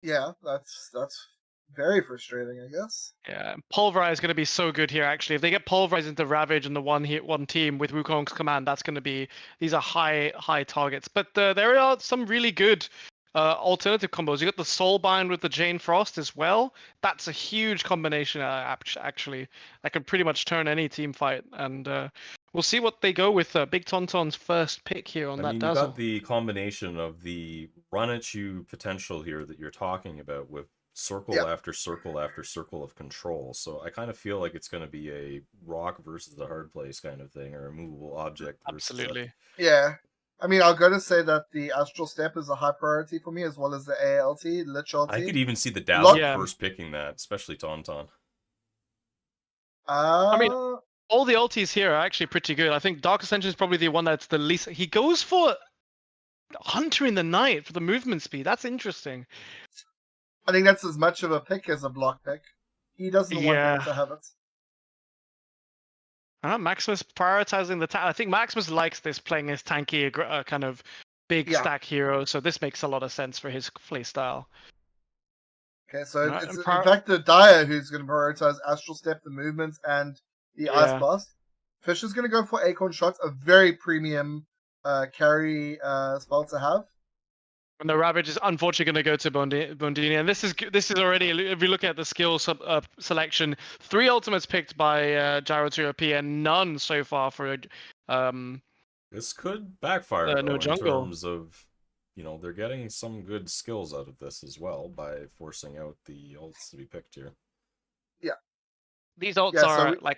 Yeah, that's very frustrating, I guess. Yeah, Pulverize is going to be so good here. Actually, if they get Pulverize into Ravage and the one team with Wukong's command, that's going to be these are high targets. But there are some really good alternative combos. You got the Soulbind with the Jane Frost as well. That's a huge combination. Actually, that could pretty much turn any team fight. And we'll see what they go with. Big Tauntaun's first pick here on I that mean, you got Dazzle. the combination of the run at you potential here that you're talking about with Yeah. circle after circle after circle of control. So I kind of feel like it's going to be a rock versus a hard place kind of thing, or a movable object versus a. Absolutely. Yeah. I mean, I'll go to say that the Astral Step is a high priority for me, as well as the ALT, Lich I LT. could even see the Lot. Dazzle Yeah. first picking that, especially Tauntaun. I mean, Uh, all the ultis here are actually pretty good. I think Dark Ascension is probably the one that's the least. He goes for Hunter in the Night for the movement speed. That's interesting. I think that's as much of a pick as a block pick. He doesn't want them Yeah. to have it. Maximus prioritizing the I think Maximus likes this playing his tanky kind of big Yeah. stack hero, so this makes a lot of sense for his play style. Okay, so Right, it's in fact the Dire who's going to prioritize Astral Step, the movements, and the Ice yeah. Blast. Fish is going to go for Acorn Shots, a very premium carry spell to have. And the Ravage is unfortunately going to go to Bondini, and this is already, if you look at the skill selection, 3 ultimates picked by G2OP and none so far for This could backfire no though, in jungle. terms of, they're getting some good skills out of this as well by forcing out the ults to be picked here. Yeah. These ults Yeah, so are like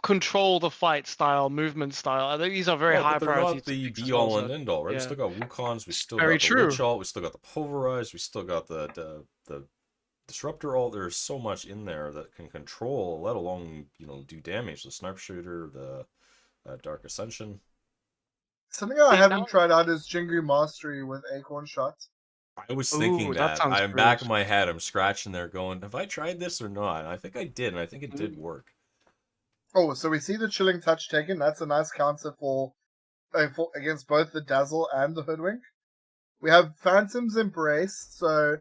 control the fight style, movement style. I think these are very Well, high but they're priority not the picks as be well. all So and end all, right? We yeah, still got Wukons, we still very got the Lich true. ult, we still got the Pulverize, we still got the Disruptor ult. There's so much in there that can control, let alone do damage. The Snarpshooter, the Dark Ascension. something I See, haven't now, tried out is Jingu Mastery with Acorn Shots. I was thinking ooh, that that. sounds I'm good. back in my head. I'm scratching there, going, "Have I tried this or not?" And I think I did, and I think it did work. Oh, so we see the Chilling Touch taken. That's a nice counter for against both the Dazzle and the Hoodwink. We have Phantom's Embrace, so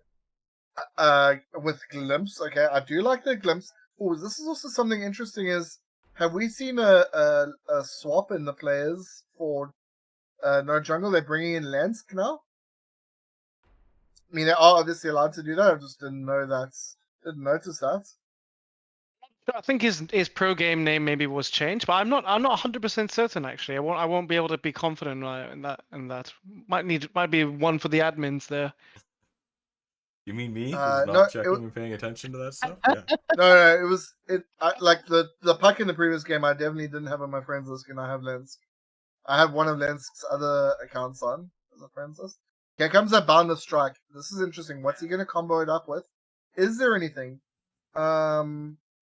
with Glimpse. Okay, I do like the Glimpse. Oh, this is also something interesting. Is have we seen a swap in the players for No Jungle? They're bringing in Lensk now. I mean, they are obviously allowed to do that. I just didn't know that. Didn't notice that. I think his pro game name maybe was changed, but I'm not 100% certain actually. I won't be able to be confident in that. Might be one for the admins there. You mean me, who's No, not checking and paying attention to that stuff? Yeah. no, it was it. Like the puck in the previous game, I definitely didn't have on my friends list. And I have Lensk. I have one of Lensk's other accounts on as a friends list. Here comes that Boundless Strike. This is interesting. What's he going to combo it up with? Is there anything?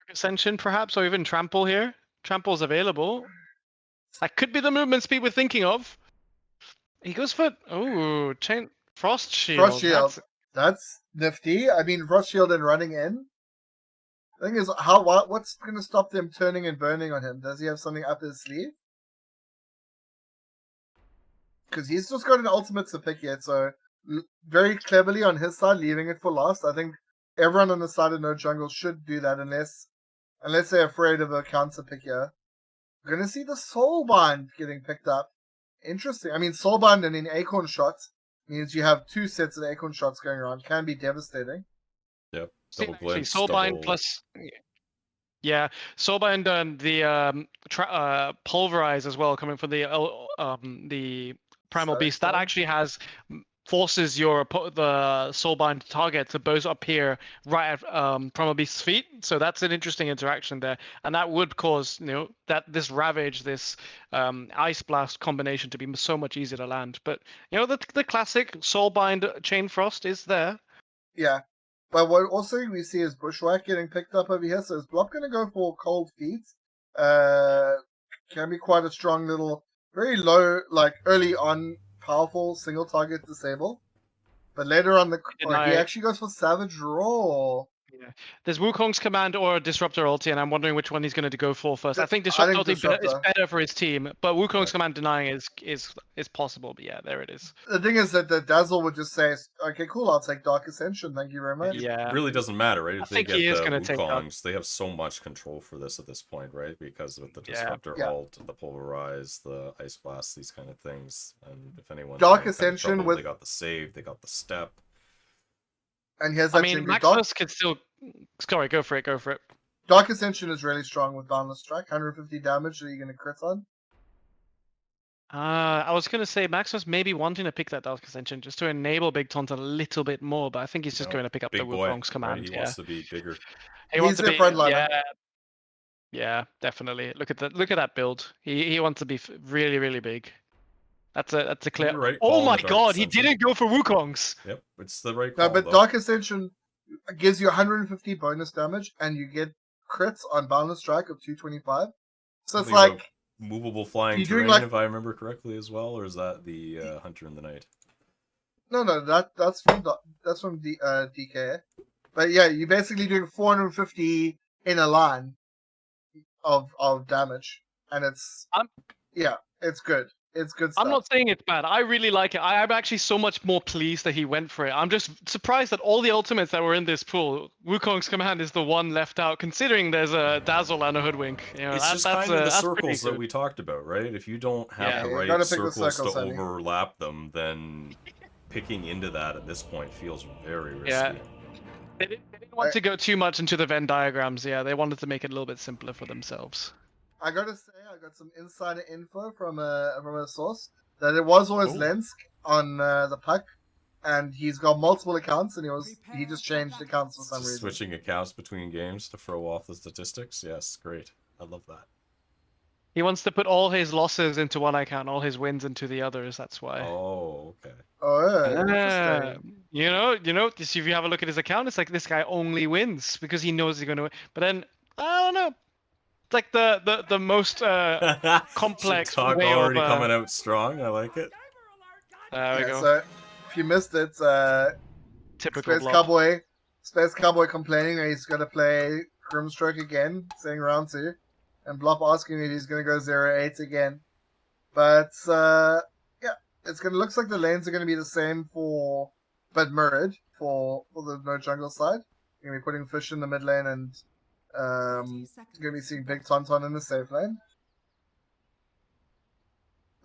Ascension perhaps, or even Trample here. Trample's available. That could be the movement speed we're thinking of. He goes for chain Frost Frost Shield. Shield. That's nifty. I mean, Frost Shield and running in. The thing is, what's going to stop them turning and burning on him? Does he have something up his sleeve? Because he's just got an ultimate to pick yet, so very cleverly on his side, leaving it for last. I think everyone on the side of No Jungle should do that unless they're afraid of a counter pick here. We're going to see the Soulbind getting picked up. Interesting. I mean, Soulbind and an Acorn Shot means you have 2 sets of Acorn Shots going around. Can be devastating. Yep. See, Double actually, glimpse, Soulbind double. plus Soulbind and the Pulverize as well, coming from the Primal Static Beast. That Storm. actually forces the Soulbind target to both appear right at Primal Beast's feet. So that's an interesting interaction there, and that would cause that this Ravage, this Ice Blast combination to be so much easier to land. But the classic Soulbind Chain Frost is there. Yeah. But what also we see is Bushwhack getting picked up over here. So is Blob going to go for Cold Feet? Can be quite a strong little, very low, like early on, powerful single target disable. But later on, he actually goes for Savage Roar. There's Wukong's command or Disruptor ulti, and I'm wondering which one he's going to go for first. I think I Disruptor think ulti is Disruptor. better for his team, but Wukong's Yeah. command denying is possible. But yeah, there it is. The thing is that the Dazzle would just say, "Okay, cool, I'll take Dark Ascension. Thank you very much." Yeah. It really doesn't matter, right? I If they think he get is the gonna take that. Wukongs, they have so much control for this at this point, right? Because with the Disruptor Yeah. ult, the Pulverize, the Ice Blast, these kind of things. And if anyone's Dark having kind of Ascension trouble, with- they got the save, they got the step. And here's I actually mean, Dark, Maximus could still. Sorry, go for it. Go for it. Dark Ascension is really strong with Boundless Strike. 150 damage that you're going to crit on. I was gonna say Maximus maybe wanting to pick that Dark Ascension just to enable Big Taunt a little bit more, but I think he's just going to pick up the Big boy, Wukong's command. right? He yeah, wants to be bigger. he wants He's to the be. frontliner. Yeah, definitely. Look at that. Look at that build. He wants to be really, really big. That's a clear. You're right, Oh calling my the Dark God, he Ascension. didn't go for Wukong's. Yep, it's the right No, call, but though. Dark Ascension gives you 150 bonus damage, and you get crits on Boundless Strike of 225. So it's Something about like movable flying you're doing terrain, like- if I remember correctly, as well, or is that the Hunter in the Night? no, that's from DK. But yeah, you're basically doing 450 in a line of damage, and it's it's good. It's good stuff. I'm not saying it's bad. I really like it. I'm actually so much more pleased that he went for it. I'm just surprised that all the ultimates that were in this pool, Wukong's command is the one left out, considering there's a Dazzle and a Hoodwink. You know, It's just kind of the that's pretty circles that good. we talked about, right? If you don't have Yeah. the You right gotta pick the circles circles, to honey. overlap them, then picking into that at this point feels very risky. Yeah. They didn't want to go too much into the Venn diagrams. Yeah, they wanted to make it a little bit simpler for themselves. I gotta say, I got some insider info from a source that it was always Oh. Lensk on the puck, and he's got multiple accounts, and he just changed accounts for some Just reason. switching accounts between games to throw off the statistics. Yes, great. I love that. He wants to put all his losses into one account, all his wins into the others. That's why. Oh, okay. Oh, yeah, Ah, interesting. you know, just if you have a look at his account, it's like this guy only wins because he knows he's going to win. But then I don't know. It's like the most complex Talk way already of. coming out strong. I like it. There we Yeah, go. so if you missed it, Typical Space Cowboy complaining that he's gonna play Grimstroke again, saying round 2, and Blop asking if he's gonna go 0-8 again. But yeah, looks like the lanes are gonna be the same but mirrored for the no jungle side. You're gonna be putting Fish in the mid lane and gonna be seeing Big Tauntaun in the safe lane.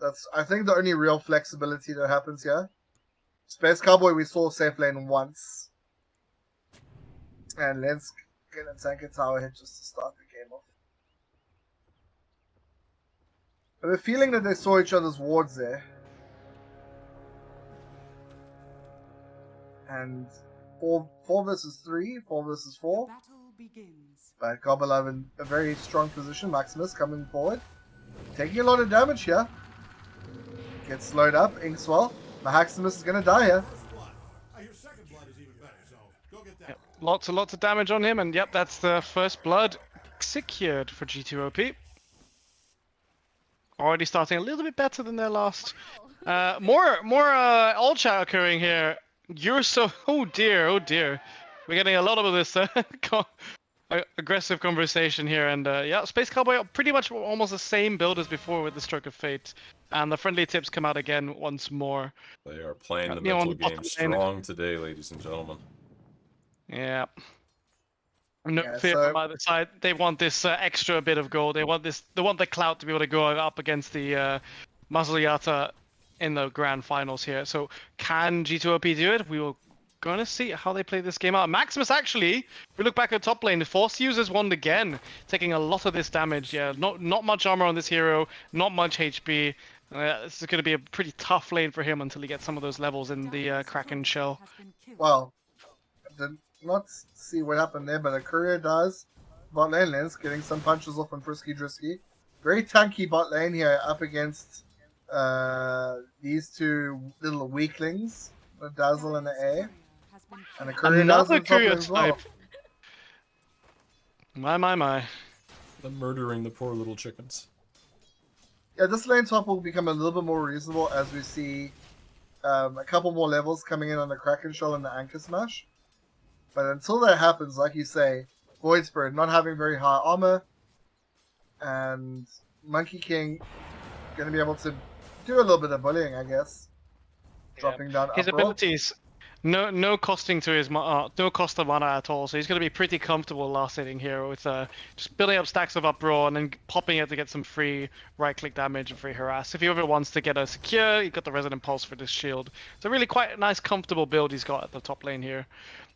That's, I think, the only real flexibility that happens here. Space Cowboy, we saw safe lane once. And let's get a tank a tower hit just to start the game off. I have a feeling that they saw each other's wards there. And 4 versus 3, 4 versus 4. But Gobble in a very strong position. Maximus coming forward. Taking a lot of damage here. Gets slowed up. Inkswell. Maximus is going to die here. Yep. Lots of damage on him, and yep, that's the first blood secured for G2OP. Already starting a little bit better than their last. More all chat occurring here. You're so oh dear. We're getting a lot of this aggressive conversation here, and yeah, Space Cowboy pretty much almost the same build as before with the Stroke of Fate, and the friendly tips come out again once more. They are playing the You know, on mental the bottom game lane. strong today, ladies and gentlemen. Yeah. No Yeah, fear so- from either side. They want this extra bit of gold. They want the clout to be able to go up against the Mazzoliata in the grand finals here. So can G2OP do it? We will gonna see how they play this game out. Maximus actually, if we look back at top lane, the Force Users won again, taking a lot of this damage. Yeah, not much armor on this hero, not much HP. This is gonna be a pretty tough lane for him until he gets some of those levels in the Kraken shell. Well, I did not see what happened there, but a courier does. Bot lane Lens getting some punches off on Frisky Drisky. Very tanky bot lane here up against these two little weaklings, the Dazzle and the A. And a courier does Another on top lane curious as well. type. My. Them murdering the poor little chickens. Yeah, this lane top will become a little bit more reasonable as we see a couple more levels coming in on the Kraken Shell and the Anchor Smash. But until that happens, like you say, Void Spirit not having very high armor, and Monkey King going to be able to do a little bit of bullying, I guess. Dropping down His uproar. abilities, no costing to his no cost of mana at all. So he's going to be pretty comfortable last hitting here with just building up stacks of uproar and then popping it to get some free right-click damage and free harass. If he ever wants to get a secure, you've got the Resonant Pulse for this shield. It's a really quite nice, comfortable build he's got at the top lane here.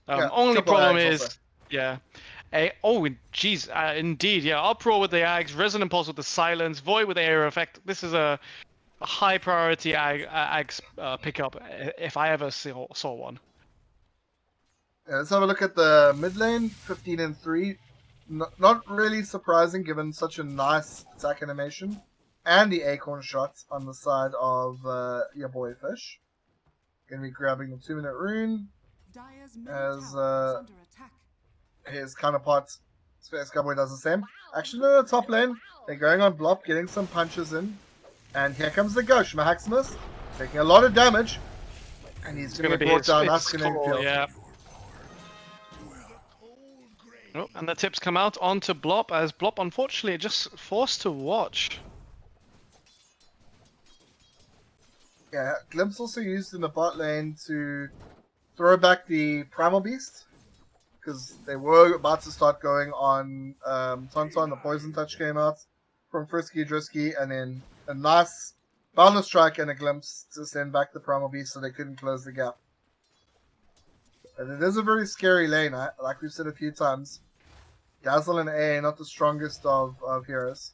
Yeah, Only triple problem Ags is, also. yeah. Oh, jeez, indeed, yeah. Uproar with the Ags, Resonant Pulse with the Silence, Void with the Air Effect. This is a high priority Ags pickup if I ever saw one. Yeah, let's have a look at the mid lane, 15 and 3. Not really surprising given such a nice attack animation. And the acorn shots on the side of your boy Fish. Gonna be grabbing the 2-minute rune as his counterpart Space Cowboy does the same. Actually, in the top lane, they're going on Blop, getting some punches in. And here comes the Ghost, Maximus, taking a lot of damage. And he's going to be brought down. That's going to yeah. Oh, and the tips come out onto Blop, as Blop unfortunately just forced to watch. Yeah, Glimpse also used in the bot lane to throw back the Primal Beast. Because they were about to start going on Tonton. The Poison Touch came out from Frisky Drisky, and then a nice Boundless Strike and a Glimpse to send back the Primal Beast so they couldn't close the gap. And it is a very scary lane, like we've said a few times. Dazzle and A not the strongest of heroes.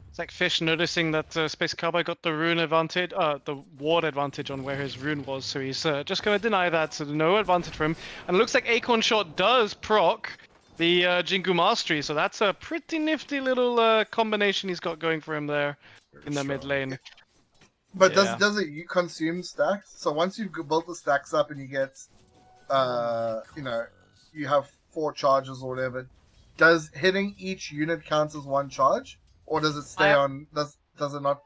It's like Fish noticing that Space Cowboy got the rune advantage, the ward advantage on where his rune was, so he's just going to deny that, so no advantage for him. And it looks like Acorn Shot does proc the Jingu Mastery, so that's a pretty nifty little combination he's got going for him there in the mid lane. But does it consume stacks? So once you've built the stacks up and you get, you have 4 charges or whatever, does hitting each unit count as 1 charge? Or does it stay on? Does it not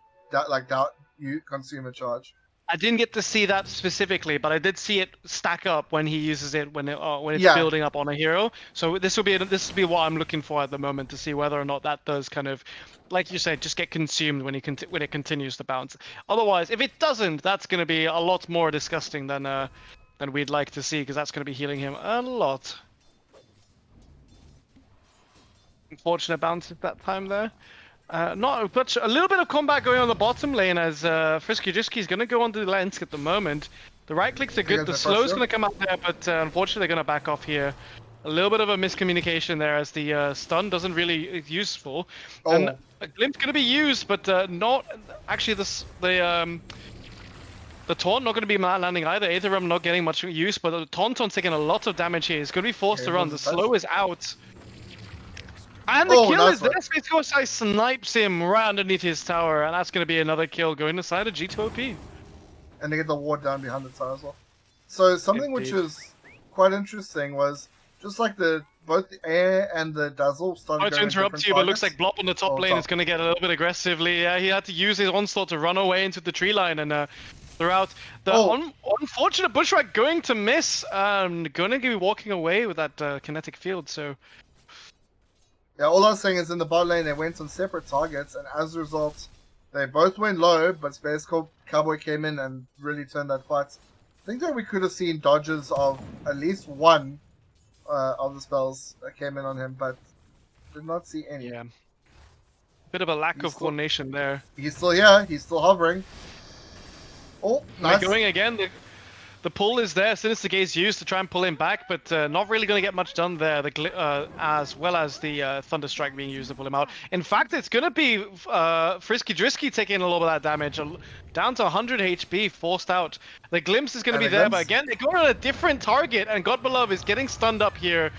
you consume a charge? I didn't get to see that specifically, but I did see it stack up when he uses it when it's building up on a hero. So this will be what I'm looking for at the moment to see whether or not that does kind of, like you said, just get consumed when it continues to bounce. Otherwise, if it doesn't, that's going to be a lot more disgusting than we'd like to see, because that's going to be healing him a lot. Unfortunate bounce at that time there. Not much. A little bit of combat going on the bottom lane as Frisky Drisky is going to go onto the Lensk at the moment. The right clicks are good. The slow's going to come out there, but unfortunately they're going to back off here. A little bit of a miscommunication there as the stun doesn't really is useful. Oh. And a glimpse going to be used, but not actually the taunt not going to be landing either. Aetherum not getting much use, but the Tauntaun's taking a lot of damage here. He's going to be forced to run. The slow is out. And the kill is there. Space Ghost snipes him right underneath his tower, and that's going to be another kill going inside of G2OP. And they get the ward down behind the tower as well. So something which is quite interesting was just like both the air and the dazzle started going to interrupt you, but it looks like Blop on the top lane is going to get a little bit aggressively. Yeah, he had to use his onslaught to run away into the tree line and throughout the unfortunate bushwhack going to miss. Going to be walking away with that kinetic field. So. Yeah, all I was saying is in the bot lane they went on separate targets, and as a result, they both went low, but Space Cowboy came in and really turned that fight. I think that we could have seen dodges of at least one of the spells that came in on him, but did not see any. Yeah. Bit of a lack of coordination there. He's still here, he's still hovering. Oh, nice. Going again. The pull is there. Sinister Gaze used to try and pull him back, but not really going to get much done there. As well as the Thunder Strike being used to pull him out. In fact, it's going to be Frisky Drisky taking a little bit of that damage, down to 100 HP, forced out. The Glimpse is going to be there, but again, they go on a different target, and God Beloved is getting stunned up here.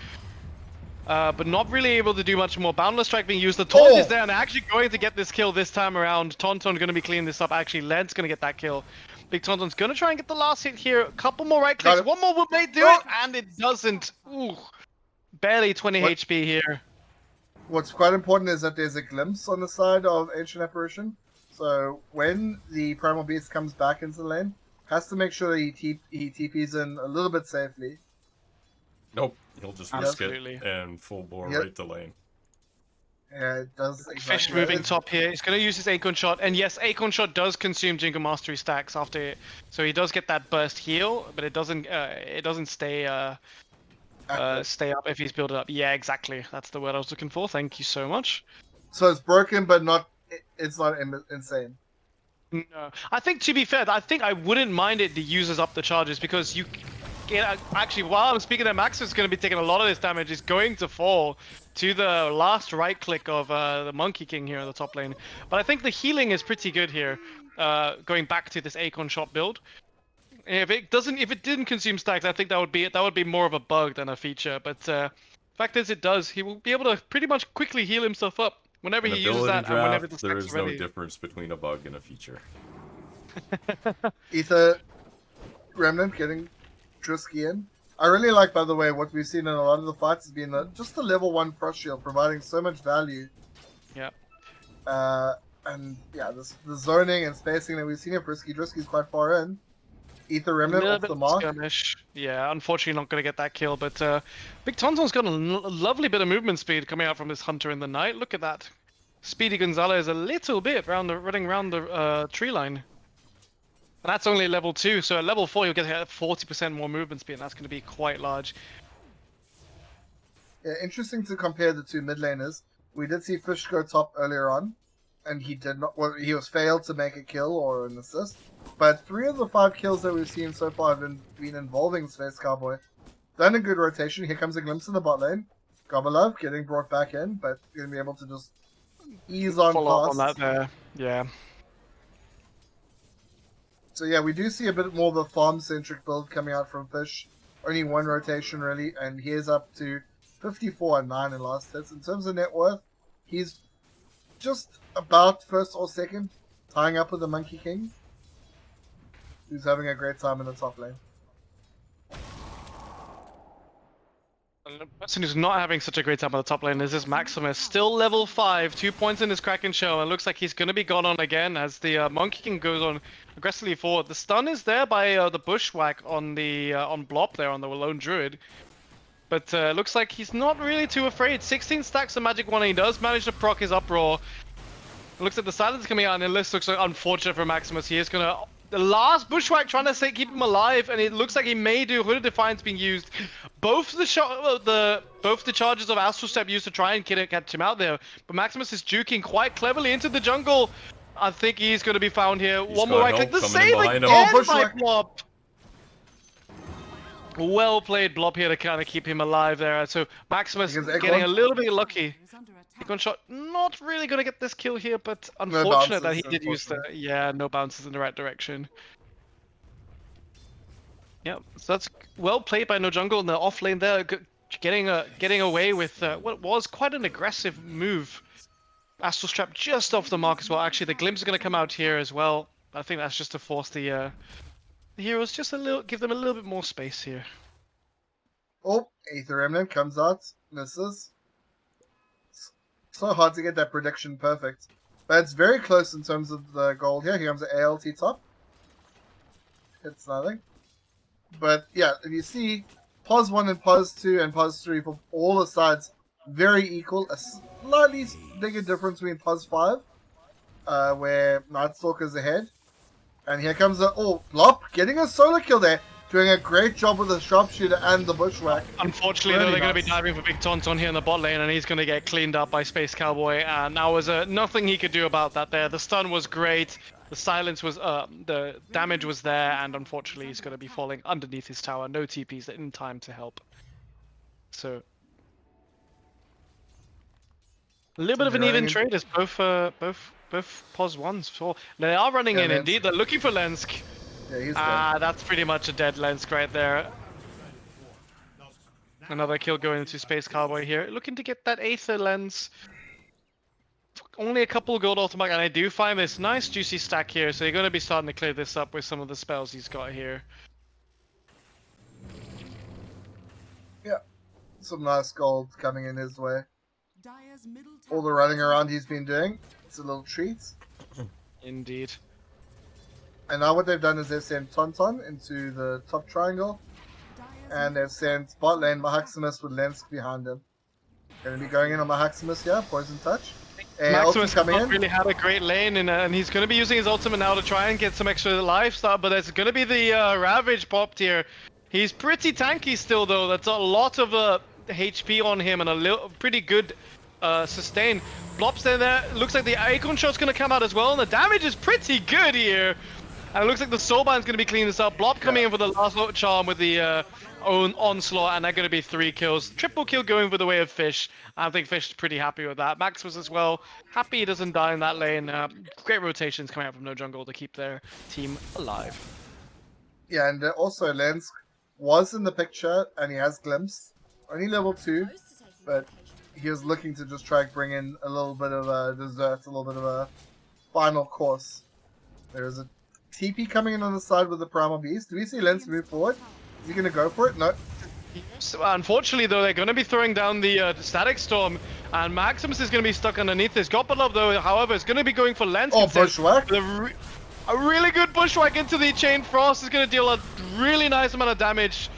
But not really able to do much more. Boundless Strike being used. The taunt is there, and they're actually going to get this kill this time around. Tauntaun going to be cleaning this up. Actually, Lent's going to get that kill. Big Tauntaun's going to try and get the last hit here. A couple more right clicks. One more may do it, and it doesn't. Ooh, barely 20 HP here. What's quite important is that there's a glimpse on the side of Ancient Apparition. So when the Primal Beast comes back into the lane, Has to make sure he TPs in a little bit safely. Nope, he'll just risk Absolutely. it and full bore Yep. right to lane. Yeah, it does Fish exactly. moving top here. He's going to use his Acorn Shot. And yes, Acorn Shot does consume Jingle Mastery stacks after it. So he does get that burst heal, but it doesn't stay stay up if he's built it up. Yeah, exactly. That's the word I was looking for. Thank you so much. So it's broken, but not. It's not insane. No. I think, to be fair, I think I wouldn't mind it. The uses up the charges because you get actually while I'm speaking, Max is going to be taking a lot of this damage. He's going to fall to the last right click of the Monkey King here in the top lane. But I think the healing is pretty good here. Going back to this Acorn Shot build. If it didn't consume stacks, I think that would be more of a bug than a feature. But fact is, it does. He will be able to pretty much quickly heal himself up whenever In he uses ability that and whenever the draft, there stacks is are no ready. difference between a bug and a feature. Ether Remnant getting Trisky in. I really like, by the way, what we've seen in a lot of the fights has been just the level 1 frost shield providing so much value. Yeah. And yeah, the zoning and spacing that we've seen in Frisky. Drisky's quite far in. Ether Remnant off the mark. Skirmish. Yeah, unfortunately not going to get that kill, but Big Tonton's got a lovely bit of movement speed coming out from this Hunter in the night. Look at that. Speedy Gonzalez a little bit running around the tree line. And that's only level 2, so at level 4 you'll get 40% more movement speed, and that's going to be quite large. Yeah, interesting to compare the two mid laners. We did see Fish go top earlier on, and he did not. Well, he was failed to make a kill or an assist. But 3 of the 5 kills that we've seen so far have been involving Space Cowboy. Done a good rotation. Here comes a glimpse in the bot lane. Gobbelove getting brought back in, but going to be able to just ease on Follow past. up on that there. Yeah. So yeah, we do see a bit more of a farm-centric build coming out from Fish. Only 1 rotation really, and he is up to 54 and 9 in last hits. In terms of net worth, he's just about first or second, tying up with the Monkey King, who's having a great time in the top lane. And the person who's not having such a great time on the top lane is this Maximus, still level 5, 2 points in his Kraken shell, and looks like he's going to be gone on again as the Monkey King goes on aggressively forward. The stun is there by the Bushwhack on the on Blop there on the Lone Druid, but looks like he's not really too afraid. 16 stacks of Magic 1, and he does manage to proc his Uproar. Looks like the silence coming out, and this looks like unfortunate for Maximus. He is going to... The last Bushwhack trying to keep him alive, and it looks like he may do Hooded Defiance being used. Both the charges of Astral Step used to try and catch him out there, but Maximus is juking quite cleverly into the jungle. I think he's going to be found here. He's One more right click. The save again by Bushwhack. Blob. Well played Blob here to kind of keep him alive there. So Maximus getting a little bit lucky. Acorn Shot not really going to get this kill here, but unfortunate that he did use the... Yeah, no bounces in the right direction. Yeah, so that's well played by No Jungle in the off lane there, getting away with what was quite an aggressive move. Astral Strap just off the mark as well. Actually, the Glimpse are going to come out here as well. I think that's just to force the heroes just give them a little bit more space here. Oh, Aether Remnant comes out, misses. So hard to get that prediction perfect. But it's very close in terms of the gold here. Here comes the ALT top. It's nothing. But yeah, if you see, pos 1 and pos 2 and pos 3 for all the sides, very equal. A slightly bigger difference between pos 5, where Nightstalker's ahead. And here comes the... Oh, Lop getting a solo kill there. Doing a great job with the Sharpshooter and the Bushwhack. Unfortunately, though, they're going to be diving for Big Tauntaun here in the bot lane, and he's going to get cleaned up by Space Cowboy. And that was nothing he could do about that there. The stun was great. The silence was... the damage was there, and unfortunately, he's going to be falling underneath his tower. No TPs in time to help. So... A little bit of an even trade as both pos 1s. They are running in, indeed. They're looking for Lensk. Yeah, he's dead. That's pretty much a dead Lensk right there. Another kill going into Space Cowboy here. Looking to get that Aether Lens. Only a couple of gold ultimate, and I do find this nice juicy stack here, so you're going to be starting to clear this up with some of the spells he's got here. Yeah, some nice gold coming in his way. All the running around he's been doing, it's a little treat. Indeed. And now what they've done is they've sent Tonton into the top triangle, and they've sent bot lane Maximus with Lensk behind him. Going to be going in on Maximus here, poison touch. Maximus coming in. really had a great lane, and he's going to be using his ultimate now to try and get some extra lifestyle, but it's going to be the Ravage popped here. He's pretty tanky still, though. That's a lot of HP on him and a pretty good sustain. Blops there. Looks like the Acorn Shot's going to come out as well, and the damage is pretty good here. And it looks like the Soulbind's going to be cleaning this up. Blop coming in for the last charm with the own onslaught, and they're going to be 3 kills. Triple kill going for the way of Fish. I think Fish is pretty happy with that. Maximus as well. Happy he doesn't die in that lane. Great rotations coming out from No Jungle to keep their team alive. Yeah, and also Lensk was in the picture, and he has glimpsed. Only level 2, but he was looking to just try to bring in a little bit of a dessert, a little bit of a final course. There is a TP coming in on the side with the Primal Beast. Do we see Lensk move forward? Is he going to go for it? No. So, unfortunately, though, they're going to be throwing down the Static Storm, and Maximus is going to be stuck underneath this. Gopalov, though, however, is going to be going for Lensk. Oh, Bushwhack. A really good Bushwhack into the Chain Frost is going to deal a really nice amount of damage.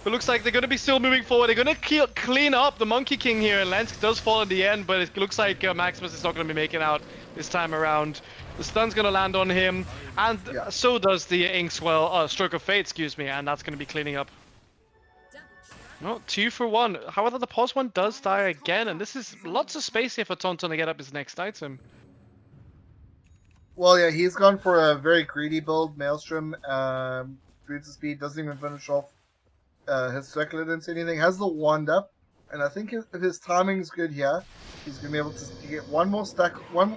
It looks like they're going to be still moving forward. They're going to clean up the Monkey King here, and Lensk does fall in the end, but it looks like Maximus is not going to be making out this time around. The stun's going to land on him, and so does the Inkswell, Stroke of Fate, excuse me, and that's going to be cleaning up. No, 2 for 1. However, the pause one does die again, and this is lots of space here for Tonton to get up his next item. Well, yeah, he's gone for a very greedy build. Maelstrom, boots of speed, doesn't even finish off his circlet into anything. Has the wand up, and I think if his timing's good here, he's going to be able to get one more stack,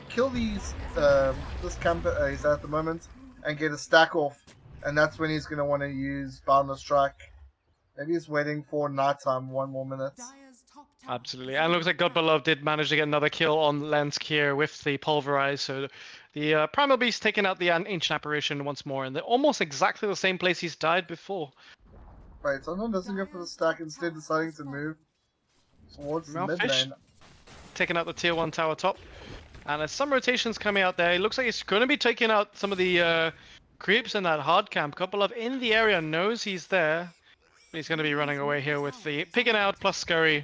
kill these this camper he's at the moment, and get a stack off, and that's when he's going to want to use Boundless Strike. Maybe he's waiting for nighttime, 1 more minute. Absolutely, and it looks like Godbeloved did manage to get another kill on Lensk here with the Pulverize, so the Primal Beast taking out the Ancient Apparition once more, and they're almost exactly the same place he's died before. Right, someone doesn't go for the stack, instead deciding to move towards the mid lane. Taking out the tier 1 tower top, and there's some rotations coming out there. It looks like he's going to be taking out some of the creeps in that hard camp. Gopalov in the area knows he's there. He's going to be running away here with the Picking Out plus Scurry,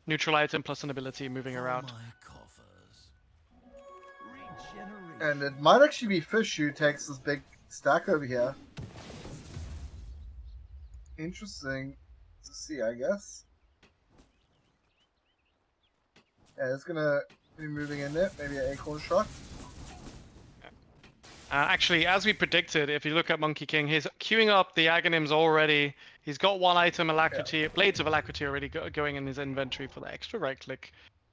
neutral item plus an ability moving around. And it might actually be Fish who takes this big stack over here. Interesting to see, I guess. Yeah, it's going to be moving in there. Maybe an Acorn Shot. Actually, as we predicted, if you look at Monkey King, he's queuing up the Aghanims already. He's got 1 item, Alacrity, Blades of Alacrity already going in his inventory for the extra right click.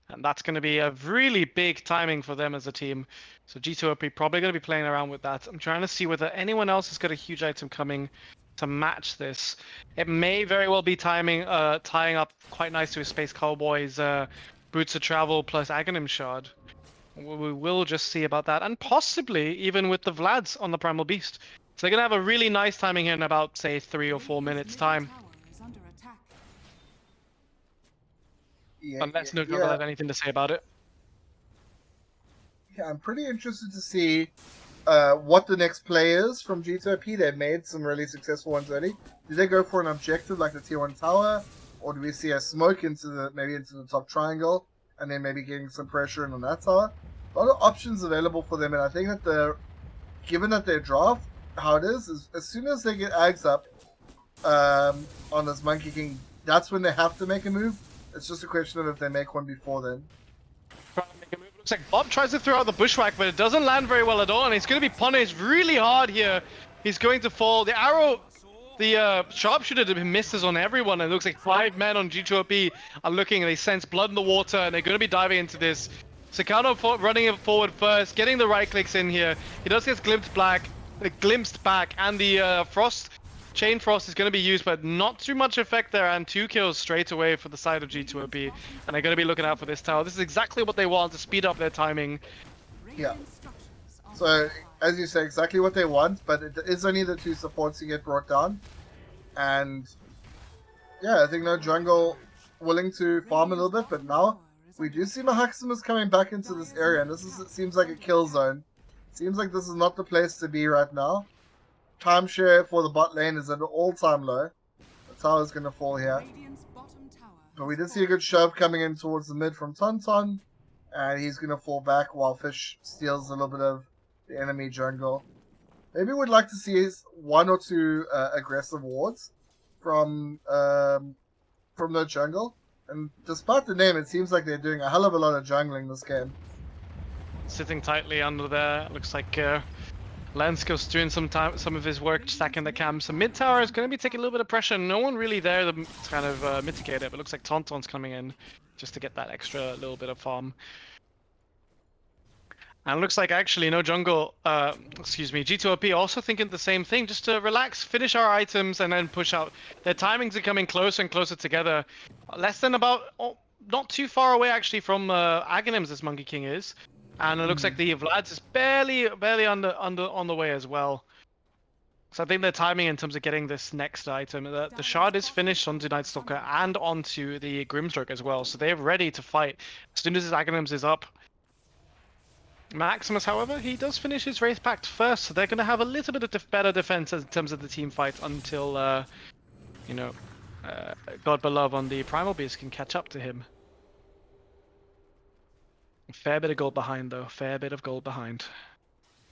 And that's going to be a really big timing for them as a team. So G2OP probably going to be playing around with that. I'm trying to see whether anyone else has got a huge item coming to match this. It may very well be tying up quite nice with Space Cowboys, Boots of Travel plus Aghanim Shard. We will just see about that, and possibly even with the Vlads on the Primal Beast. So they're going to have a really nice timing here in about, say, 3 or 4 minutes time. Yeah, Unless No Jungle have anything to say about it. Yeah, I'm pretty interested to see what the next play is from G2OP. They've made some really successful ones already. Do they go for an objective like the tier 1 tower? Or do we see a smoke into the top triangle? And then maybe getting some pressure in on that tower. A lot of options available for them, and I think that given that their draft, how it is as soon as they get Ags up on this Monkey King, that's when they have to make a move. It's just a question of if they make one before then. Trying to make a move. Looks like Bob tries to throw out the Bushwhack, but it doesn't land very well at all, and he's going to be punished really hard here. He's going to fall. The arrow, the sharpshooter misses on everyone, and it looks like 5 men on G2OP are looking, and they sense blood in the water, and they're going to be diving into this. Sakano running it forward first, getting the right clicks in here. He does get glimpsed back, and the Chain Frost is going to be used, but not too much effect there, and 2 kills straight away for the side of G2OP, and they're going to be looking out for this tower. This is exactly what they want to speed up their timing. Yeah. So, as you say, exactly what they want, but it is only the 2 supports you get brought down. And, yeah, I think No Jungle willing to farm a little bit, but now we do see Maximus coming back into this area, and it seems like a kill zone. Seems like this is not the place to be right now. Timeshare for the bot lane is at an all-time low. The tower's going to fall here. But we did see a good shove coming in towards the mid from Tonton. And he's going to fall back while Fish steals a little bit of the enemy jungle. Maybe we'd like to see 1 or 2 aggressive wards from the jungle. And despite the name, it seems like they're doing a hell of a lot of jungling this game. Sitting tightly under there. Looks like Lensko's doing some of his work stacking the camp. So mid tower is going to be taking a little bit of pressure. No one really there to kind of mitigate it. But it looks like Tonton's coming in just to get that extra little bit of farm. And it looks like actually no jungle, excuse me, G2OP also thinking the same thing, just to relax, finish our items, and then push out. Their timings are coming closer and closer together. Less than about, not too far away actually from Aghanims, this Monkey King is. And it looks like the Vlad's is barely on the way as well. So I think their timing in terms of getting this next item, the shard is finished onto Night Stalker and onto the Grimstroke as well. So they're ready to fight as soon as his Aghanims is up. Maximus, however, he does finish his Wraith Pact first, so they're going to have a little bit of better defense in terms of the team fight until, you know, God Beloved on the Primal Beast can catch up to him. A fair bit of gold behind, though. Fair bit of gold behind.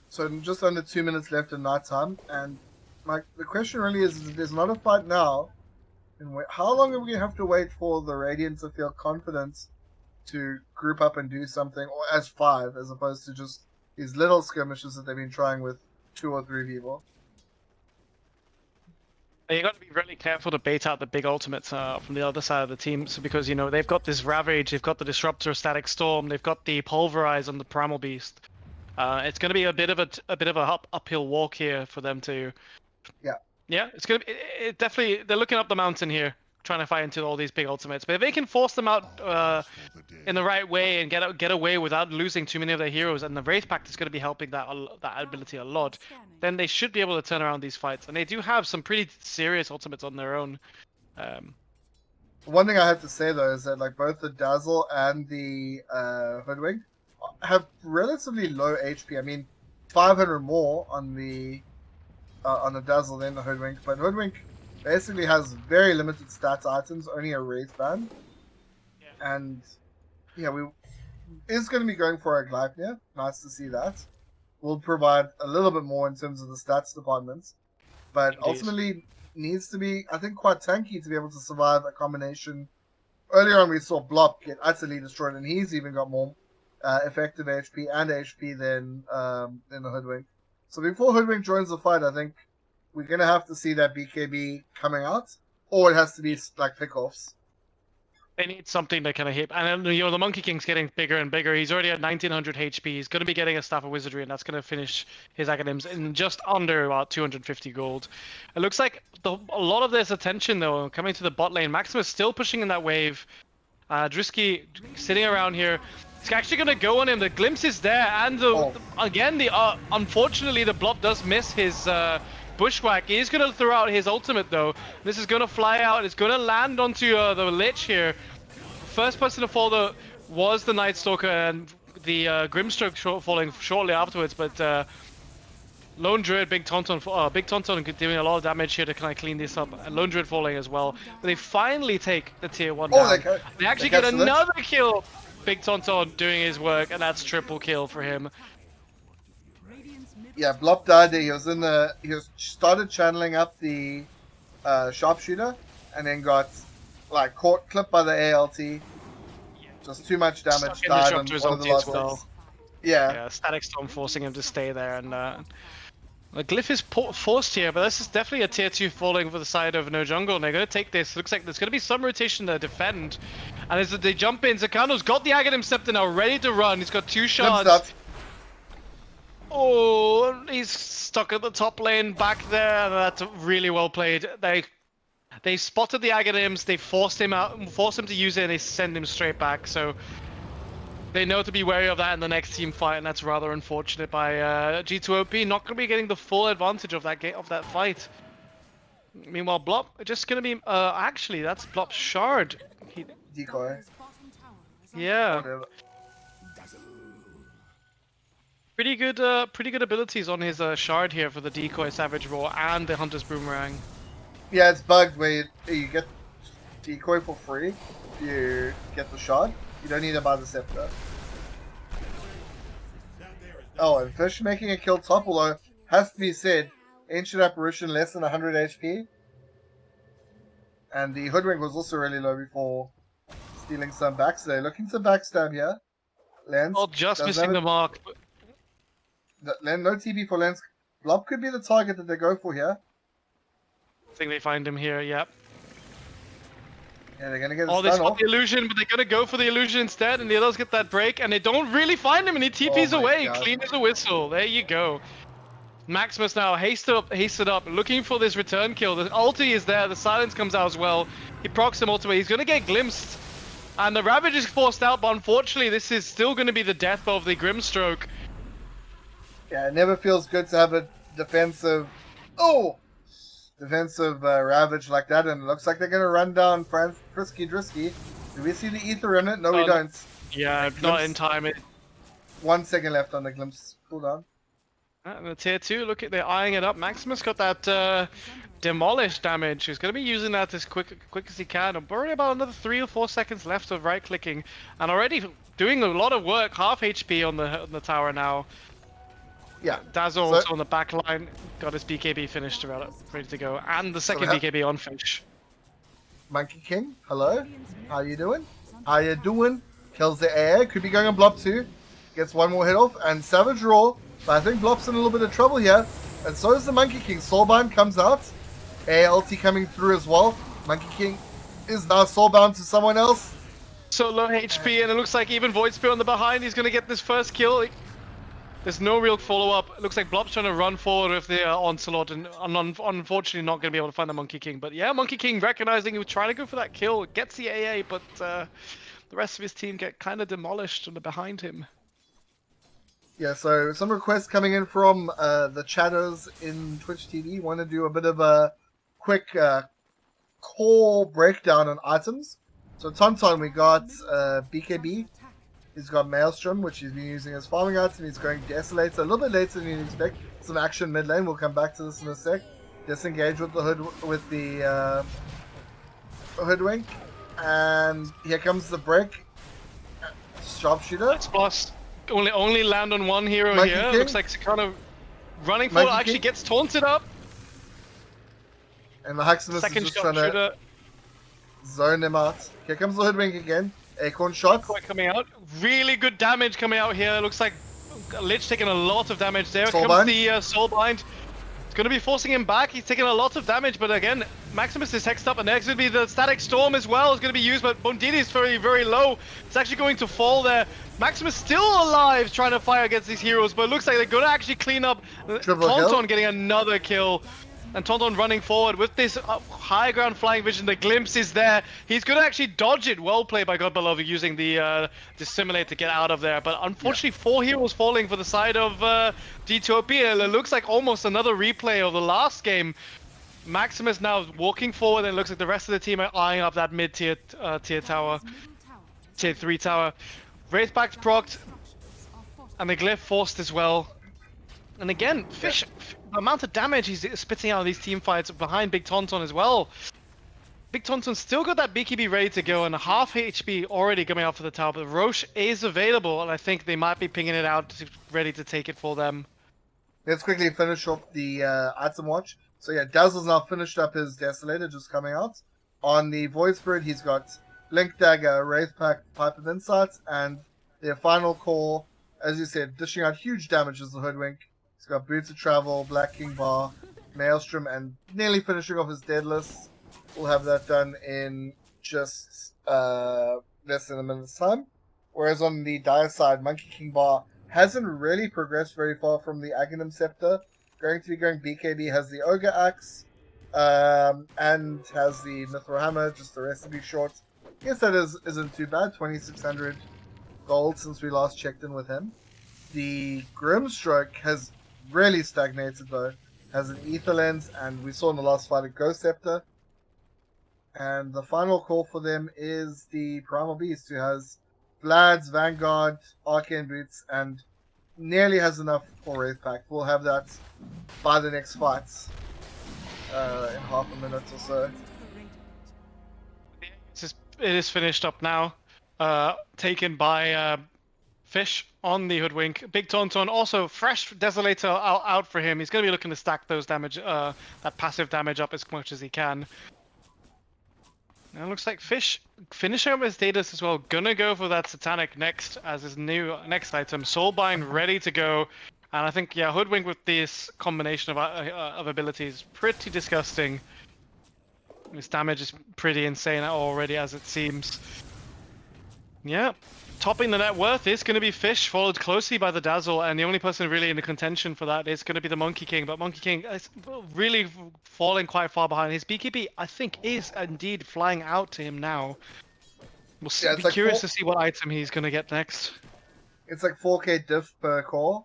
So just under 2 minutes left in night time, and the question really is, there's not a fight now. And how long are we going to have to wait for the Radiant to feel confident to group up and do something, or as 5, as opposed to just these little skirmishes that they've been trying with 2 or 3 people? You got to be really careful to bait out the big ultimates from the other side of the team, so because you know they've got this Ravage, they've got the Disruptor, Static Storm, they've got the Pulverize on the Primal Beast. It's going to be a bit of a uphill walk here for them to. Yeah, it's gonna be it definitely. They're looking up the mountain here, trying to fight into all these big ultimates. But if they can force them out in the right way and get away without losing too many of their heroes, and the Wraith Pact is going to be helping that ability a lot, then they should be able to turn around these fights. And they do have some pretty serious ultimates on their own. One thing I have to say though is that like both the Dazzle and the Hoodwink have relatively low HP. I mean, 500 more on the Dazzle than the Hoodwink, but Hoodwink basically has very limited stats items, only a Wraith Band. Yeah. And yeah, we is going to be going for a Gleipnir. Nice to see that. Will provide a little bit more in terms of the stats departments, but Indeed. Ultimately needs to be, I think, quite tanky to be able to survive a combination. Earlier on, we saw Blop get utterly destroyed, and he's even got more effective HP and HP than the Hoodwink. So before Hoodwink joins the fight, I think we're going to have to see that BKB coming out, or it has to be like pickoffs. They need something to kind of hit. And you know, the Monkey King's getting bigger and bigger. He's already at 1900 HP. He's going to be getting a Staff of Wizardry, and that's going to finish his Aghanims in just under about 250 gold. It looks like a lot of this attention, though, coming to the bot lane. Maximus still pushing in that wave. Drisky sitting around here. He's actually going to go on him. The glimpse is there, and again, unfortunately, the Blop does miss his Bushwhack. He's going to throw out his ultimate, though. This is going to fly out. It's going to land onto the Lich here. First person to fall, though, was the Night Stalker, and the Grimstroke falling shortly afterwards. But Lone Druid, Big Tonton doing a lot of damage here to kind of clean this up. And Lone Druid falling as well. But they finally take the tier 1 down. They actually get another kill. Big Tonton doing his work, and that's triple kill for him. Yeah, Blop died there. He started channeling up the sharpshooter, and then got like clipped by the ALT. Just too much damage. Died on one of the last things. Yeah, Static Storm forcing him to stay there, and the Glyph is forced here, but this is definitely a tier 2 falling for the side of No Jungle, and they're going to take this. Looks like there's going to be some rotation to defend, and as they jump in, Zakano's got the Aghanim Scepter now, ready to run. He's got 2 shards. Oh, he's stuck at the top lane back there, and that's really well played. They spotted the Aghanims, they forced him out, forced him to use it, and they send him straight back. So they know to be wary of that in the next team fight, and that's rather unfortunate by G2OP. Not going to be getting the full advantage of that fight. Meanwhile, Blop just going to be actually that's Blop's shard. Decoy. Yeah. Whatever. Pretty good abilities on his shard here for the decoy Savage Roar and the Hunter's Boomerang. Yeah, it's bugged where you get decoy for free. You get the shard. You don't need to buy the scepter. Oh, and Fish making a kill top, although has to be said, Ancient Apparition less than 100 HP. And the Hoodwink was also really low before stealing some backs. They're looking to backstab here. Lens. Oh, just missing the mark. No TP for Lens. Blob could be the target that they go for here. I think they find him here, yep. Yeah, they're going to get Oh, a they stun spot off. the illusion, but they're going to go for the illusion instead, and the others get that break, and they don't really find him, and he TPs Oh my away, God. clean as a whistle. There you go. Maximus now hasted up, looking for this return kill. The ulti is there, the silence comes out as well. He procs him ultimately, he's going to get glimpsed. And the Ravage is forced out, but unfortunately this is still going to be the death of the Grimstroke. Yeah, it never feels good to have a defensive... Oh! Defensive Ravage like that, and it looks like they're going to run down Frisky Drisky. Do we see the ether in it? No, we don't. Yeah, not in time. 1 second left on the glimpse cooldown. And the tier 2, look at they're eyeing it up. Maximus got that demolish damage. He's going to be using that as quick as he can. I'm worried about another 3 or 4 seconds left of right clicking, and already doing a lot of work. Half HP on the tower now. Yeah. Dazzle also on the back line, got his BKB finished ready to go, and the second BKB on Fish. Monkey King, hello. How you doing? How you doing? Kills the air. Could be going on Blob 2. Gets one more hit off, and Savage Roar. But I think Blob's in a little bit of trouble here. And so is the Monkey King. Soulbind comes out. ALT coming through as well. Monkey King is now soulbound to someone else. So low HP, and it looks like even Void Spear on the behind, he's going to get this first kill. There's no real follow-up. It looks like Blob's trying to run forward with the Onslaught, and unfortunately not going to be able to find the Monkey King. But yeah, Monkey King recognizing he was trying to go for that kill, gets the AA, but the rest of his team get kind of demolished and behind him. Yeah, so some requests coming in from the chatters in Twitch TV. Want to do a bit of a quick core breakdown on items. So Tonton, we got BKB. He's got Maelstrom, which he's been using as farming item. He's going Desolator a little bit later than you'd expect. Some action mid lane. We'll come back to this in a sec. Disengage with the Hoodwink, and here comes the break. Sharpshooter. Let's plus. Only land on one hero Monkey here. King. Looks like it's kind of running forward. Monkey Actually King. gets taunted up. And the Maximus is Second just trying to Sharpshooter zone him out. Here comes the Hoodwink again. Acorn shot. quite coming out. Really good damage coming out here. Looks like Lich taking a lot of damage. There Soulbind. comes the Soulbind. It's going to be forcing him back. He's taking a lot of damage, but again, Maximus is hexed up, and next going to be the Static Storm as well. It's going to be used, but Bondini is very, very low. It's actually going to fall there. Maximus still alive, trying to fire against these heroes, but it looks like they're going to actually clean up. Triple Tonton kill. getting another kill. And Tonton running forward with this high ground flying vision. The glimpse is there. He's going to actually dodge it. Well played by God Beloved using the Dissimulate to get out of there. But unfortunately, 4 heroes falling for the side of G2OP. It looks like almost another replay of the last game. Maximus now walking forward, and it looks like the rest of the team are eyeing up that mid-tier tier tower. Tier 3 tower. Wraithback's procced, and the Glyph forced as well. And again, Fish, the amount of damage he's spitting out of these team fights behind Big Tonton as well. Big Tonton's still got that BKB ready to go, and half HP already coming out for the tower, but Roche is available, and I think they might be pinging it out ready to take it for them. Let's quickly finish off the item watch. So yeah, Dazzle's now finished up his Desolator, just coming out. On the Void Spirit, he's got Blink Dagger, Wraithpack, Pipe of Insights, and their final call, as you said, dishing out huge damage as the Hoodwink. He's got Boots of Travel, Black King Bar, Maelstrom, and nearly finishing off his Deadless. We'll have that done in just less than a minute's time. Whereas on the Dire side, Monkey King Bar hasn't really progressed very far from the Aghanim Scepter. Going to be going BKB, has the Ogre Axe, and has the Mithril Hammer, just the recipe short. Guess that isn't too bad, 2,600 gold since we last checked in with him. The Grimstroke has really stagnated though. Has an Ether Lens, and we saw in the last fight a Ghost Scepter. And the final call for them is the Primal Beast, who has Vlad's, Vanguard, Arcane Boots, and nearly has enough for Wraith Pact. We'll have that by the next fights in half a minute or so. It is finished up now. Taken by Fish on the Hoodwink. Big Tauntaun also fresh Desolator out for him. He's going to be looking to stack those damage, that passive damage up as much as he can. Now it looks like Fish finishing up his status as well. Gonna go for that Satanic next as his new next item. Soulbind ready to go. And I think, yeah, Hoodwink with this combination of abilities, pretty disgusting. His damage is pretty insane already as it seems. Yeah, topping the net worth is going to be Fish, followed closely by the Dazzle, and the only person really in the contention for that is going to be the Monkey King. But Monkey King is really falling quite far behind. His BKB, I think, is indeed flying out to him now. We'll be like curious to see what item he's going to get next. It's like 4k diff per core.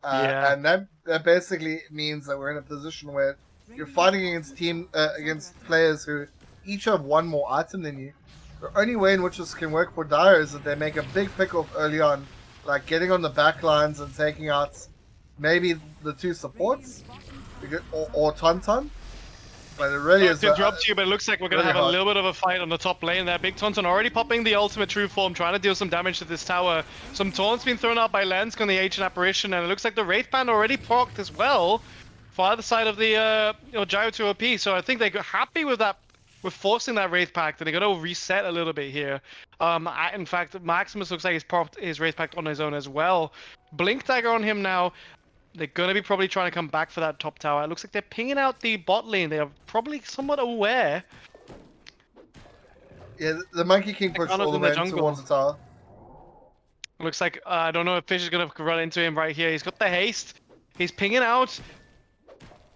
Yeah. And that basically means that we're in a position where you're fighting against players who each have one more item than you. The only way in which this can work for Dire is that they make a big pick-off early on, like getting on the back lines and taking out maybe the two supports, or Tauntaun. But it really is. To interrupt you, but it looks like we're going to really have hard. a little bit of a fight on the top lane there. Big Tauntaun already popping the ultimate true form, trying to deal some damage to this tower. Some taunts being thrown out by Lensk on the Ancient Apparition, and it looks like the Wraith Band already procced as well for either side of the G2OP. So I think they're happy with that, with forcing that Wraith Pact, and they're going to reset a little bit here. In fact, Maximus looks like he's popped his Wraith Pact on his own as well. Blink Dagger on him now. They're going to be probably trying to come back for that top tower. It looks like they're pinging out the bot lane. They are probably somewhat aware. Yeah, the Monkey King pushed all the way towards the tower. Looks like, I don't know if Fish is going to run into him right here. He's got the haste. He's pinging out.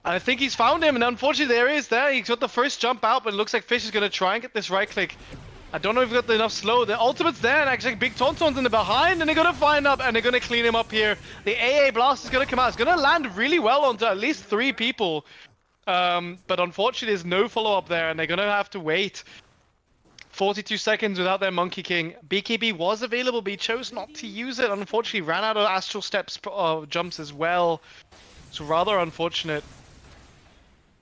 And I think he's found him, and unfortunately there he is there. He's got the first jump out, but it looks like Fish is going to try and get this right click. I don't know if he's got enough slow. The ultimate's there, and actually Big Tauntaun's in the behind, and they're going to find up, and they're going to clean him up here. The AA blast is going to come out. It's going to land really well onto at least 3 people. But unfortunately, there's no follow-up there, and they're going to have to wait 42 seconds without their Monkey King. BKB was available, but he chose not to use it. Unfortunately, ran out of Astral Steps jumps as well. It's rather unfortunate.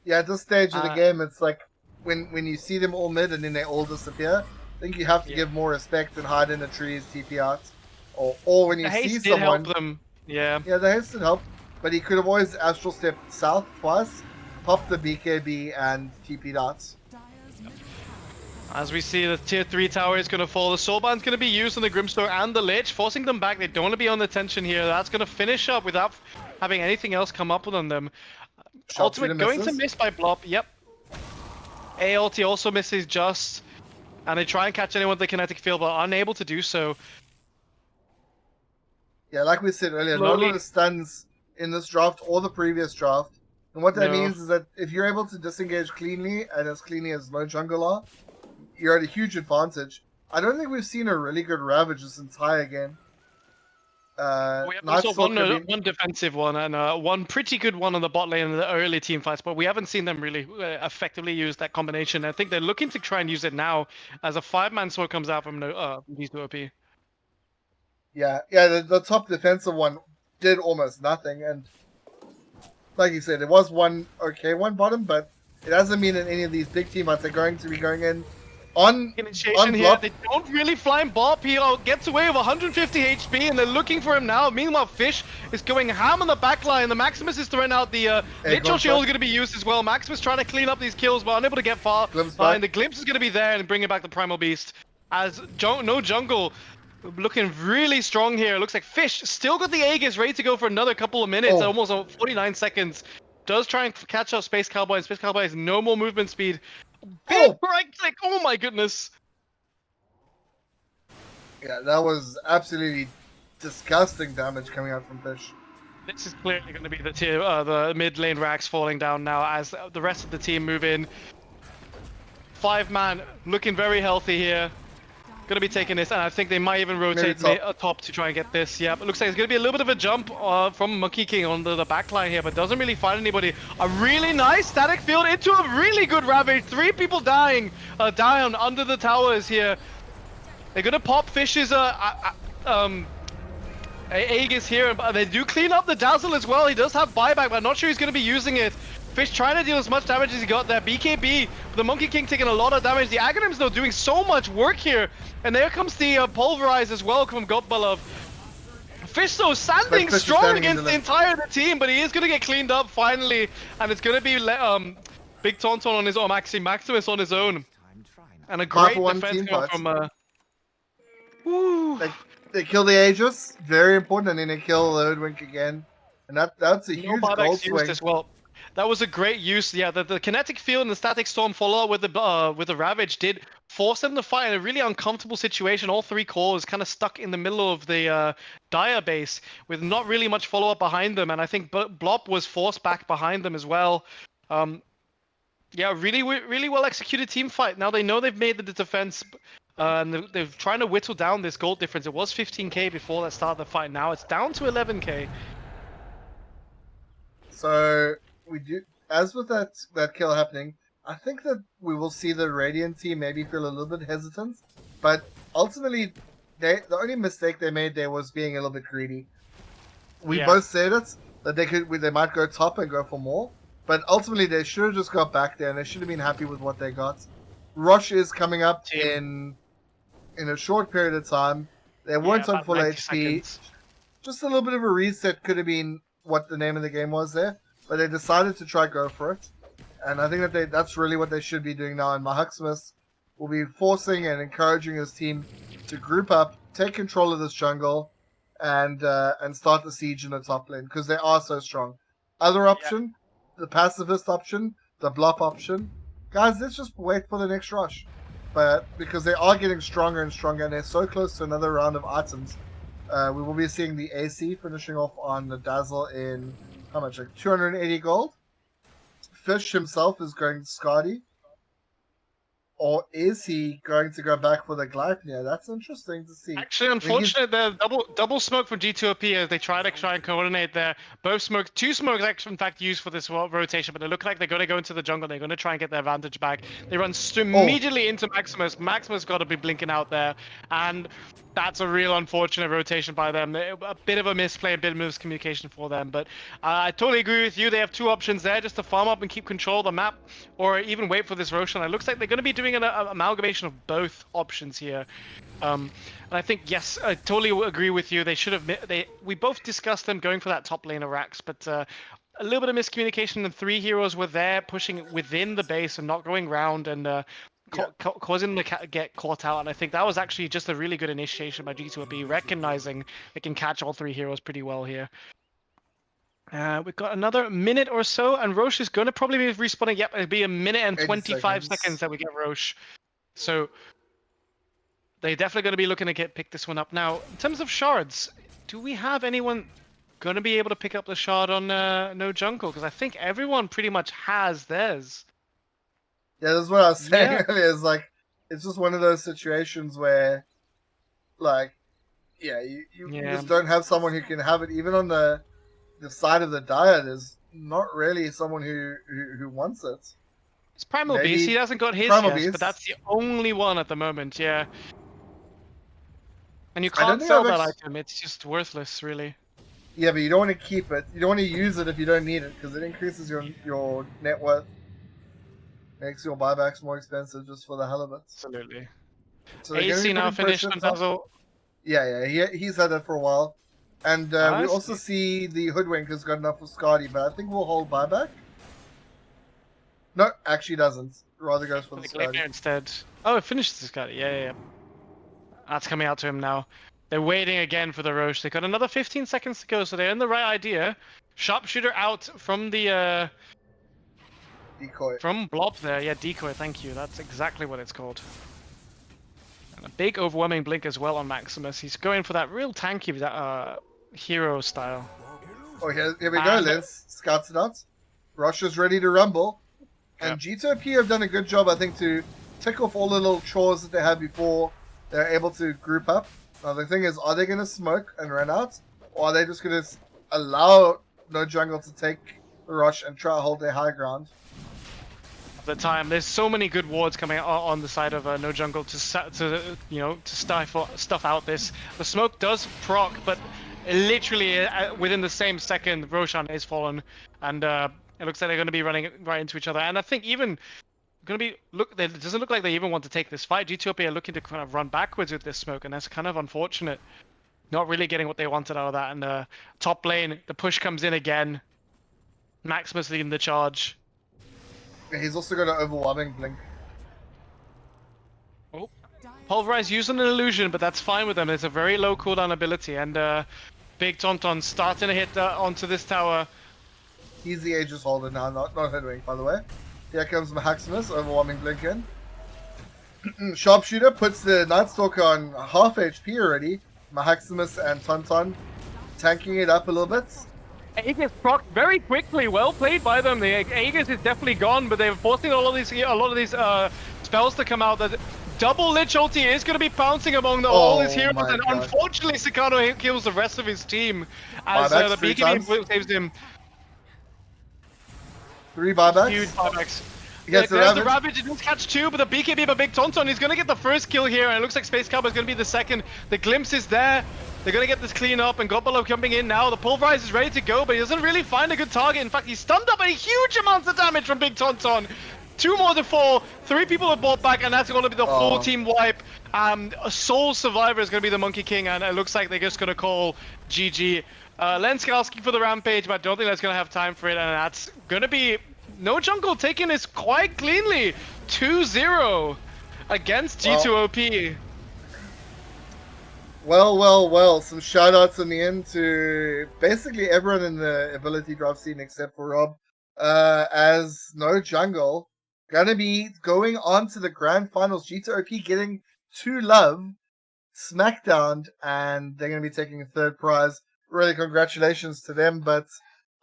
Yeah, at this stage of the game, it's like when you see them all mid and then they all disappear, I think you have to give more respect and hide in the trees, TP out. Or when you see someone... help them. Yeah. Yeah, the haste did help, but he could have always Astral Stepped south twice, popped the BKB and TP'd out. As we see, the tier 3 tower is going to fall. The Soulbind's going to be used on the Grimstone and the Lich, forcing them back. They don't want to be on the tension here. That's going to finish up without having anything else come up on them. Ultimate going to miss by Blop, yep. ALT also misses just, and they try and catch anyone with the kinetic field, but unable to do so. Yeah, like we said earlier, not a lot of stuns in this draft or the previous draft. And what that means is that if you're able to disengage cleanly, and as cleanly as no jungle are, you're at a huge advantage. I don't think we've seen a really good Ravage this entire game. We have also one defensive one and one pretty good one on the bot lane in the early team fights, but we haven't seen them really effectively use that combination. I think they're looking to try and use it now as a 5-man sword comes out from G2OP. Yeah, the top defensive one did almost nothing, and like you said, it was one bottom, but it doesn't mean that any of these big team fights are going to be going in on here. They don't really fly and bop. He gets away with 150 HP, and they're looking for him now. Meanwhile, Fish is going ham on the back line. The Maximus is throwing out the Literal Shield is going to be used as well. Maximus trying to clean up these kills, but unable to get far. And the Glimpse is going to be there and bringing back the Primal Beast. As no jungle, looking really strong here. Looks like Fish still got the Aegis ready to go for another couple of minutes. Almost 49 seconds. Does try and catch up Space Cowboy, and Space Cowboy has no more movement speed. Big right click! Oh my goodness! Yeah, that was absolutely disgusting damage coming out from Fish. This is clearly going to be the mid lane racks falling down now as the rest of the team move in. 5-man looking very healthy here. Going to be taking this, and I think they might even rotate top to try and get this. Yeah, but looks like it's going to be a little bit of a jump from Monkey King on the back line here, but doesn't really find anybody. A really nice static field into a really good Ravage. 3 people dying down under the towers here. They're going to pop Fish's Aegis here, but they do clean up the Dazzle as well. He does have buyback, but I'm not sure he's going to be using it. Fish trying to deal as much damage as he got there. BKB, the Monkey King taking a lot of damage. The Aghanims though doing so much work here. And there comes the Pulverize as well from Godbalov. Fish though standing strong against the entire team, but he is going to get cleaned up finally. And it's going to be Big Tauntaun on his own, Maximus on his own. And a great defense from... Woo. They kill the Aegis, very important, and then they kill the Hoodwink again. And that's a huge gold swing. As well. That was a great use. Yeah, the kinetic field and the static storm follow with the Ravage did force them to fight in a really uncomfortable situation. All three cores kind of stuck in the middle of the Dire base with not really much follow up behind them, and I think Blop was forced back behind them as well. Yeah, really well executed team fight. Now they know they've made the defense. And they're trying to whittle down this gold difference. It was 15k before that start of the fight. Now it's down to 11k. So we do, as with that kill happening, I think that we will see the Radiant team maybe feel a little bit hesitant. But ultimately, the only mistake they made there was being a little bit greedy. We both said it that they might go top and go for more, but ultimately they should have just got back there and they should have been happy with what they got. Rush is coming up in a short period of time. They weren't on full HP. Seconds. Just a little bit of a reset could have been what the name of the game was there, but they decided to try go for it. And I think that that's really what they should be doing now. And Maximus will be forcing and encouraging his team to group up, take control of this jungle, and start the siege in the top lane because they are so strong. Other option, the pacifist option, the Blop option. Guys, let's just wait for the next rush. But because they are getting stronger and stronger, and they're so close to another round of items, we will be seeing the AC finishing off on the Dazzle in how much? Like 280 gold. Fish himself is going Skadi. Or is he going to go back for the Gleipnir? That's interesting to see. Actually, unfortunately, the double smoke from G2OP as they try and coordinate there. Both smokes, two smokes actually, in fact, used for this rotation, but they look like they're going to go into the jungle. They're going to try and get their advantage back. They run immediately into Maximus. Maximus got to be blinking out there, and that's a real unfortunate rotation by them. A bit of a misplay, a bit of miscommunication for them, but I totally agree with you. They have two options there, just to farm up and keep control of the map, or even wait for this Roshan. It looks like they're going to be doing an amalgamation of both options here. And I think, yes, I totally agree with you. They should have. We both discussed them going for that top lane of Rax, but a little bit of miscommunication. And three heroes were there pushing within the base and not going round and causing them to get caught out. And I think that was actually just a really good initiation by G2OP, recognizing they can catch all three heroes pretty well here. We've got another minute or so, and Roche is going to probably be respawning. Yep, it'll be a minute and 25 seconds that we get Roche. So they're definitely going to be looking to pick this one up. Now, in terms of shards, do we have anyone going to be able to pick up the shard on No Jungle? Because I think everyone pretty much has theirs. Yeah, that's what I was saying earlier. It's like, it's just one of those situations where, like, you just don't have someone who can have it. Even on the side of the Dire, there's not really someone who wants it. It's Primal Beast. He hasn't got his yet, but that's the only one at the moment, yeah. And you can't sell that item. It's just worthless, really. Yeah, but you don't want to keep it. You don't want to use it if you don't need it, because it increases your net worth. Makes your buybacks more expensive just for the hell of it. Absolutely. So AC now finished on Dazzle. Yeah, he's had it for a while. And we also see the Hoodwink has got enough for Skadi, but I think we'll hold buyback. No, actually doesn't. Rather goes for the Skadi instead. Oh, it finished the Skadi. Yeah. That's coming out to him now. They're waiting again for the Roche. They got another 15 seconds to go, so they're in the right idea. Sharpshooter out from the decoy. From Blob there. Yeah, decoy. Thank you. That's exactly what it's called. And a big overwhelming blink as well on Maximus. He's going for that real tanky hero style. Oh, here we go, Liz. Scouts it out. Russia's ready to rumble. And G2OP have done a good job, I think, to tick off all the little chores that they had before they're able to group up. Now, the thing is, are they going to smoke and run out? Or are they just going to allow No Jungle to take the rush and try to hold their high ground? The time, there's so many good wards coming on the side of No Jungle to stifle stuff out this. The smoke does proc, but literally within the same second, Roshan is fallen, and it looks like they're going to be running right into each other. And I think even going to be it doesn't look like they even want to take this fight. G2OP are looking to kind of run backwards with this smoke, and that's kind of unfortunate. Not really getting what they wanted out of that. And top lane, the push comes in again. Maximus leading the charge. He's also got an overwhelming blink. Oh, Pulverize using an illusion, but that's fine with them. It's a very low cooldown ability, and Big Tonton starting to hit onto this tower. He's the Aegis holder now, not Hoodwink, by the way. Here comes Maximus, overwhelming blink in. Sharpshooter puts the Night Stalker on half HP already. Maximus and Tonton tanking it up a little bit. Aegis proc very quickly, well played by them. The Aegis is definitely gone, but they're forcing a lot of these spells to come out. The double Lich ulti is going to be pouncing among all his heroes, and unfortunately Sakano kills the rest of his team as the BKB saves him. 3 buybacks. Huge buybacks. Yes, there's the Ravage. It does catch 2, but the BKB by Big Tonton is going to get the first kill here, and it looks like Space Cowboy is going to be the second. The Glimpse is there. They're going to get this clean up, and Godbelow coming in now. The Pulverize is ready to go, but he doesn't really find a good target. In fact, he's stunned up a huge amount of damage from Big Tonton. 2 more to fall. 3 people are brought back, and that's going to be the full team wipe. A sole survivor is going to be the Monkey King, and it looks like they're just going to call GG. Lensk asking for the Rampage, but I don't think that's going to have time for it, and that's going to be No Jungle taking this quite cleanly. 2-0 against G2OP. Well. Some shoutouts in the end to basically everyone in the ability drop scene except for Rob. As No Jungle gonna be going on to the grand finals. G2OP getting 2 love, smackdown, and they're gonna be taking a 3rd prize. Really, congratulations to them, but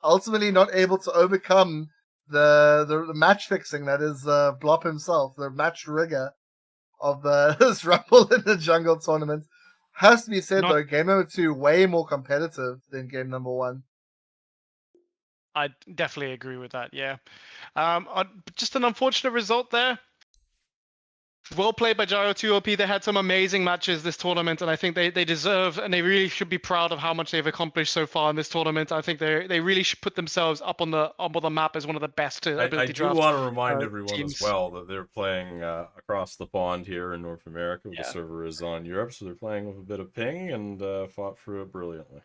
ultimately not able to overcome the match fixing that is Blop himself, the match rigger of this Rumble in the Jungle tournament. Has to be said though, game number 2 way more competitive than game number 1. I definitely agree with that. Yeah, just an unfortunate result there. Well played by G2OP. They had some amazing matches this tournament, and I think they deserve, and they really should be proud of how much they've accomplished so far in this tournament. I think they really should put themselves up on the map as one of the best ability draft. I do want to remind everyone teams as well that they're playing across the pond here in North America. The server is on Europe, so they're playing with a bit of ping and fought through it brilliantly.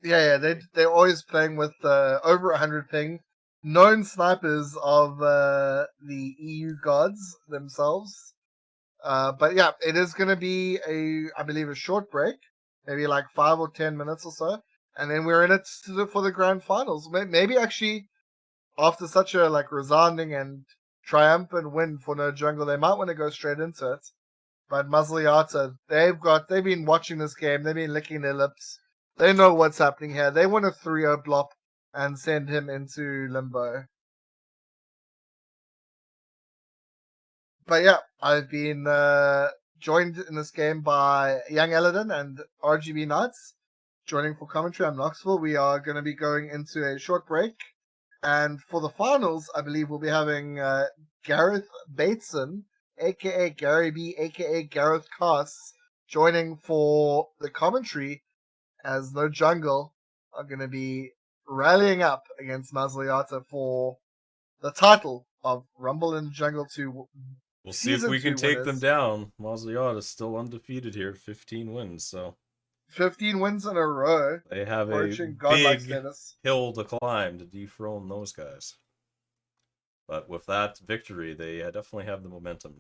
Yeah, they're always playing with over 100 ping. Known snipers of the EU gods themselves. But yeah, it is going to be I believe a short break, maybe like 5 or 10 minutes or so, and then we're in it for the grand finals. Maybe actually after such a resounding and triumphant win for No Jungle, they might want to go straight into it. But Mazzliata, they've been watching this game, they've been licking their lips. They know what's happening here. They want a 3-0 Blop and send him into limbo. But yeah, I've been joined in this game by young Elodin and RGBKnights. Joining for commentary, I'm Noxville. We are going to be going into a short break. And for the finals, I believe we'll be having Gareth Bateson, a.k.a. Gary B, a.k.a. Gareth Cass, joining for the commentary as No Jungle are going to be rallying up against Mazzliata for the title of Rumble in the Jungle 2. We'll see if we can take them down. Mazzliata is still undefeated here, 15 wins, so 15 wins in a row. They have a big hill to climb to dethrone those guys. But with that victory, they definitely have the momentum now.